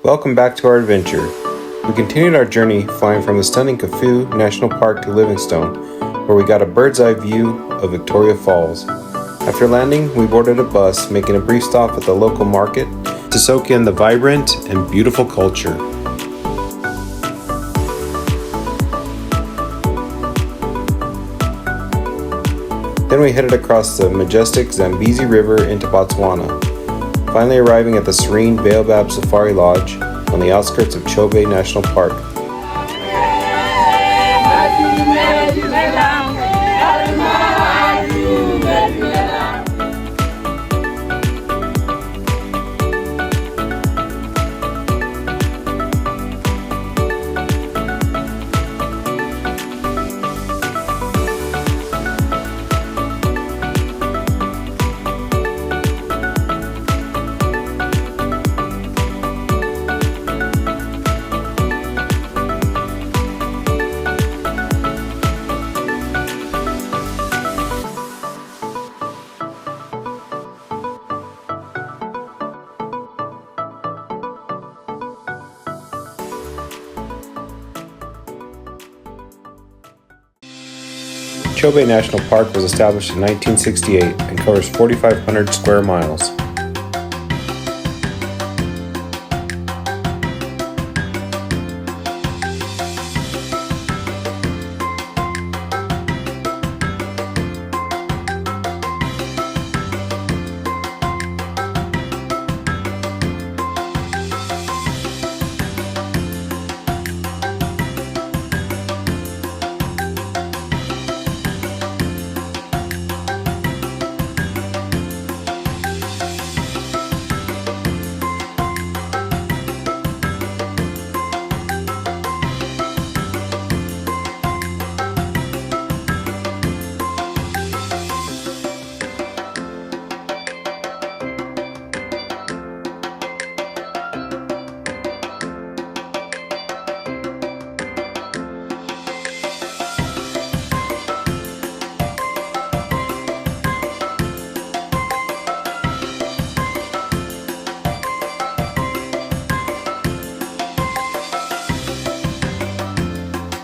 Welcome back to our adventure. We continued our journey flying from the stunning Chobe National Park to Livingstone, where we got a bird's eye view of Victoria Falls. After landing, we boarded a bus, making a brief stop at the local market to soak in the vibrant and beautiful culture. Then we headed across the majestic Zambezi River into Botswana, finally arriving at the serene Baobab Safari Lodge on the outskirts of Chobe National Park. Chobe National Park was established in 1968 and covers 4,500 square miles.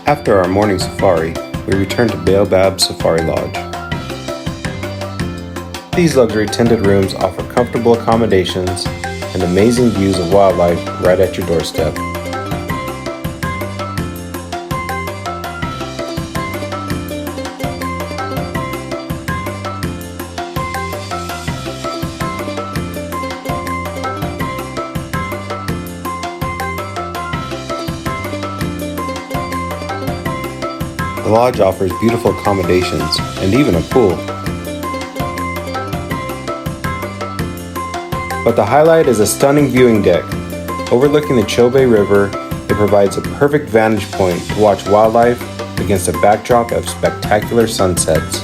After our morning safari, we returned to Baobab Safari Lodge. These luxury tented rooms offer comfortable accommodations and amazing views of wildlife right at your doorstep. The lodge offers beautiful accommodations and even a pool. But the highlight is a stunning viewing deck. Overlooking the Chobe River, it provides a perfect vantage point to watch wildlife against a backdrop of spectacular sunsets.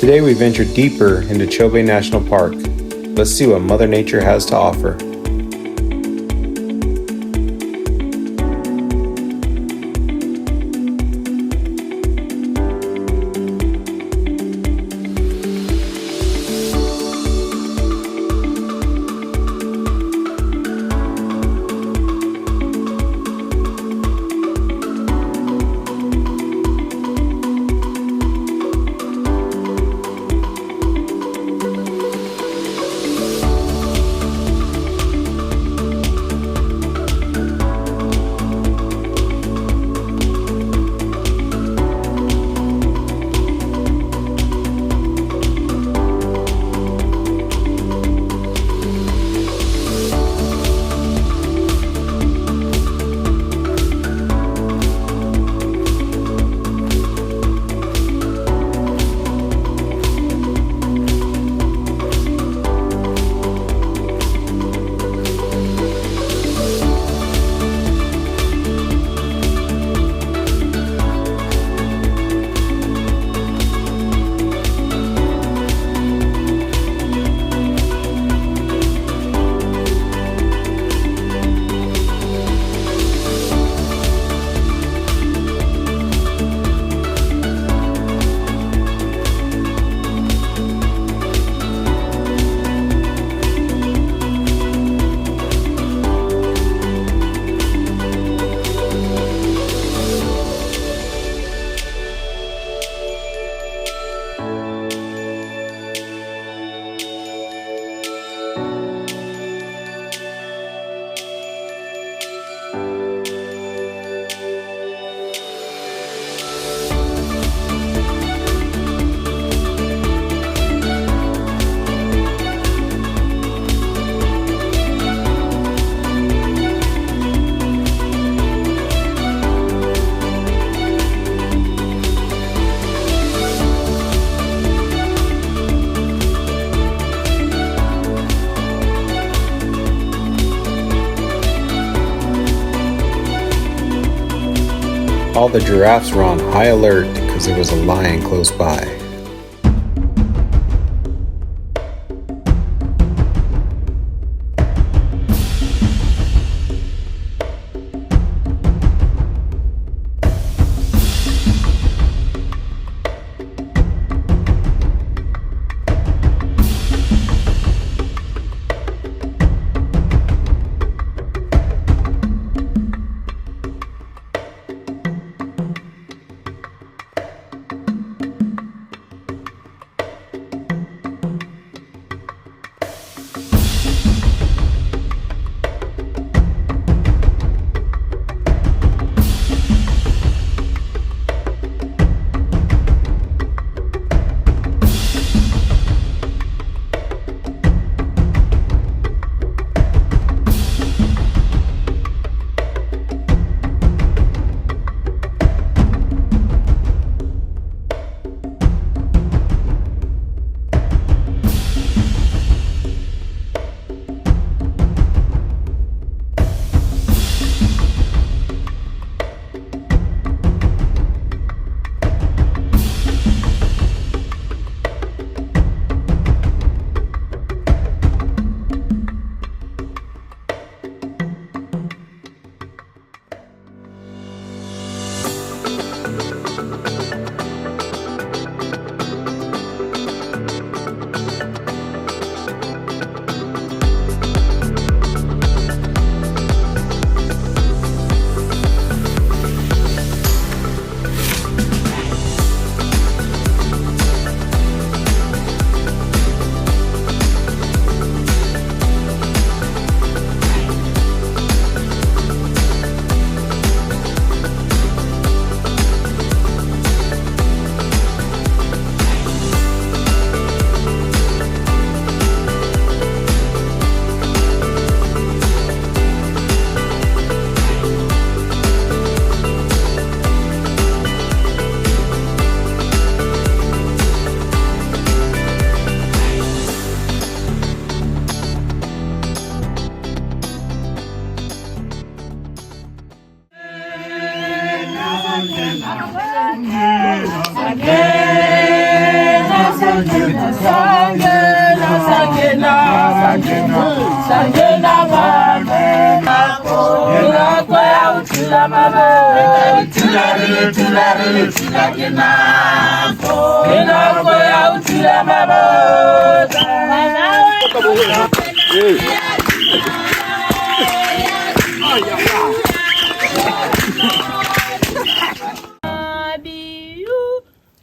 Today we venture deeper into Chobe National Park. Let's see what Mother Nature has to offer. All the giraffes were on high alert because there was a lion close by.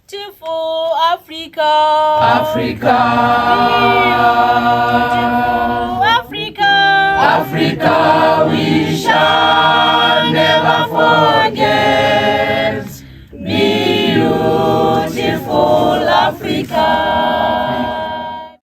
Beautiful Africa, Africa, beautiful Africa, Africa, we